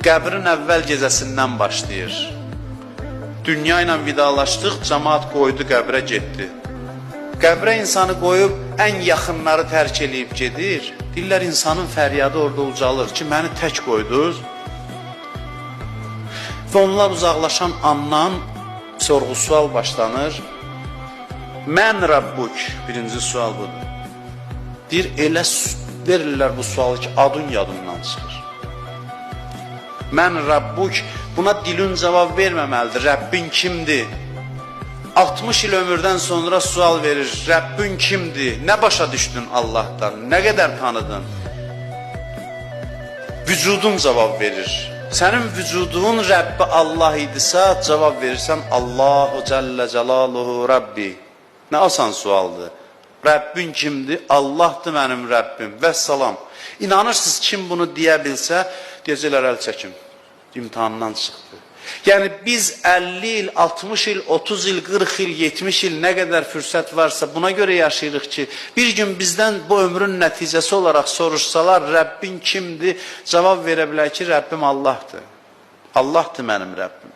qəbrin əvvəl gecəsindən başlayır. Dünya ilə vidalaşdıq, cəmaat qoydu qəbrə getdi. Qəbrə insanı qoyub ən yaxınları tərk eləyib gedir. Deyirlər, insanın fəryadı orada ucalır ki, məni tək qoydunuz. Və onlar uzaqlaşan andan sorğu-sual başlanır. Mən Rabbuk, birinci sual budur. Deyir, elə verirlər bu sualı ki, adın yadından çıxır. Mən Rabbuk, buna dilin cavab verməməlidir. Rəbbin kimdir? 60 il ömürdən sonra sual verir. Rəbbin kimdir? Nə başa düşdün Allahdan? Nə qədər tanıdın? Vücudun cavab verir. Sənin vücudun Rəbbi Allah idisə, cavab verirsən Allahu Cəllə Cəlaluhu Rabbi. Nə asan sualdır. Rəbbin kimdir? Allahdır mənim Rəbbim. Vəssalam. İnanırsınız kim bunu deyə bilsə, deyəcəklər əl çəkim. İmtihandan çıxdı. Yəni biz 50 il, 60 il, 30 il, 40 il, 70 il nə qədər fürsət varsa buna görə yaşayırıq ki, bir gün bizdən bu ömrün nəticəsi olaraq soruşsalar, Rəbbin kimdir? Cavab verə bilər ki, Rəbbim Allahdır. Allahdır mənim Rəbbim.